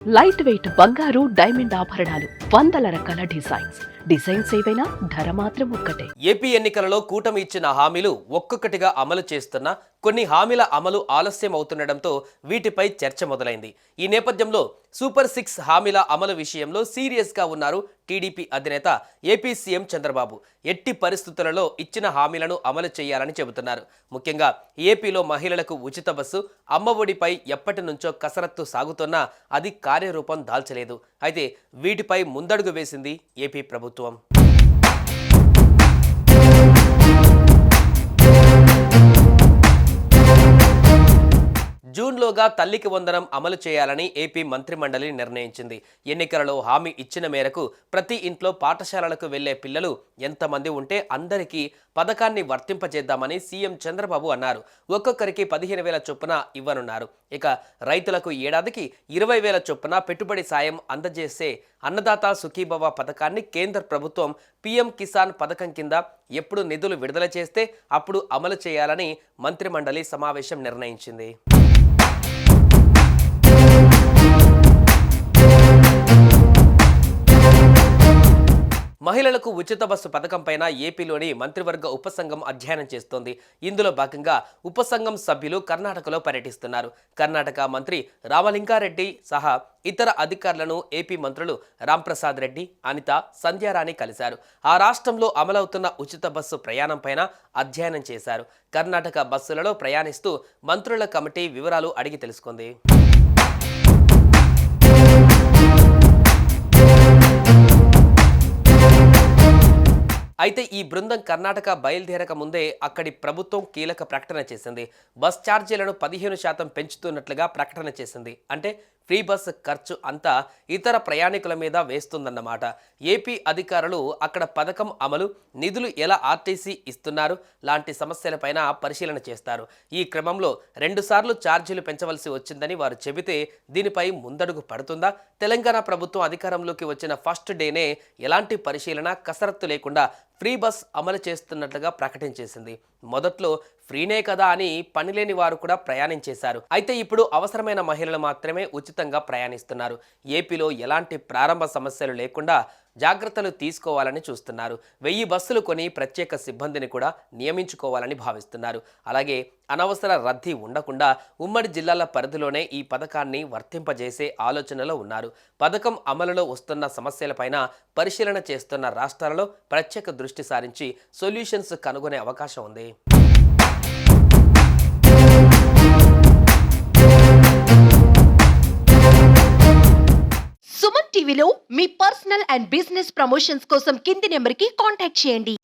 Light weight బంగారు diamond ఆభరణాలు, వందల రకాల డిజైన్స్ ఏవైనా ధర మాత్రం ఒక్కటే. ఏపీ ఎన్నికలలో కూటమి ఇచ్చిన హామీలు ఒక్కొక్కటిగా అమలు చేస్తున్న కొన్ని హామీల అమలు ఆలస్యం అవుతుండటంతో వీటిపై చర్చ మొదలైంది. ఈ నేపథ్యంలో సూపర్ 6 హామీల అమలు విషయంలో సీరియస్ గా ఉన్నారు టీడీపీ అధినేత ఏపీ సీఎం చంద్రబాబు. ఎట్టి పరిస్థితులలో ఇచ్చిన హామీలను అమలు చేయాలని చెబుతున్నారు. ముఖ్యంగా ఏపీలో మహిళలకు ఉచిత బస్సు, అమ్మఒడిపై ఎప్పటి నుంచో కసరత్తు సాగుతున్నా అది కార్యరూపం దాల్చలేదు. అయితే వీటిపై ముందడుగు వేసింది ఏపీ ప్రభుత్వం. జూన్లోగా తల్లికి వందనం అమలు చేయాలని ఏపీ మంత్రిమండలి నిర్ణయించింది. ఎన్నికలలో హామీ ఇచ్చిన మేరకు ప్రతి ఇంట్లో పాఠశాలలకు వెళ్లే పిల్లలు ఎంతమంది ఉంటే అందరికీ పథకాన్ని వర్తింపజేద్దామని సీఎం చంద్రబాబు అన్నారు. ఒక్కొక్కరికి 15,000 చొప్పున ఇవ్వనున్నారు. ఇక రైతులకు ఏడాదికి 20,000 చొప్పున పెట్టుబడి సాయం అందజేసే అన్నదాత సుఖీభవ పథకాన్ని కేంద్ర ప్రభుత్వం పీఎం కిసాన్ పథకం కింద ఎప్పుడు నిధులు విడుదల చేస్తే అప్పుడు అమలు చేయాలని మంత్రిమండలి సమావేశం నిర్ణయించింది. మహిళలకు ఉచిత బస్సు పథకం పైన ఏపీలోని మంత్రివర్గ ఉపసంఘం అధ్యయనం చేస్తోంది. ఇందులో భాగంగా ఉపసంఘం సభ్యులు కర్ణాటకలో పర్యటిస్తున్నారు. కర్ణాటక మంత్రి రామలింగారెడ్డి సహా ఇతర అధికారులను ఏపీ మంత్రులు రాంప్రసాద్ రెడ్డి, అనిత, సంధ్యారాణి కలిశారు. ఆ రాష్ట్రంలో అమలవుతున్న ఉచిత బస్సు ప్రయాణం పైన అధ్యయనం చేశారు. కర్ణాటక బస్సులలో ప్రయాణిస్తూ మంత్రుల కమిటీ వివరాలు అడిగి తెలుసుకుంది. అయితే ఈ బృందం కర్ణాటక బయలుదేరక ముందే అక్కడి ప్రభుత్వం కీలక ప్రకటన చేసింది. బస్ ఛార్జీలను 15% పెంచుతున్నట్లుగా ప్రకటన చేసింది. అంటే ఫ్రీ బస్ ఖర్చు అంతా ఇతర ప్రయాణికుల మీద వేస్తుందన్నమాట. ఏపీ అధికారులు అక్కడ పథకం అమలు, నిధులు ఎలా ఆర్టీసీ ఇస్తున్నారు లాంటి సమస్యలపైన పరిశీలన చేస్తారు. ఈ క్రమంలో 2 సార్లు ఛార్జీలు పెంచవలసి వచ్చిందని వారు చెబితే దీనిపై ముందడుగు పడుతుందా? తెలంగాణ ప్రభుత్వం అధికారంలోకి వచ్చిన ఫస్ట్ డేనే ఎలాంటి పరిశీలన, కసరత్తు లేకుండా ఫ్రీ బస్ అమలు చేస్తున్నట్లుగా ప్రకటించేసింది. మొదట్లో ఫ్రీనే కదా అని పనిలేని వారు కూడా ప్రయాణించేశారు. అయితే ఇప్పుడు అవసరమైన మహిళలు మాత్రమే ఉచితంగా ప్రయాణిస్తున్నారు. ఏపీలో ఎలాంటి ప్రారంభ సమస్యలు లేకుండా జాగ్రత్తలు తీసుకోవాలని చూస్తున్నారు. 1000 బస్సులు కొని ప్రత్యేక సిబ్బందిని కూడా నియమించుకోవాలని భావిస్తున్నారు. అలాగే అనవసర రద్దీ ఉండకుండా ఉమ్మడి జిల్లాల పరిధిలోనే ఈ పథకాన్ని వర్తింపజేసే ఆలోచనలో ఉన్నారు. పథకం అమలులో వస్తున్న సమస్యలపైన పరిశీలన చేస్తున్న రాష్ట్రాలలో ప్రత్యేక దృష్టి సారించి సొల్యూషన్స్ కనుగొనే అవకాశం ఉంది. సుమన్ టీవీలో మీ పర్సనల్ అండ్ బిజినెస్ ప్రమోషన్స్ కోసం కింది నెంబర్కి కాంటాక్ట్ చేయండి.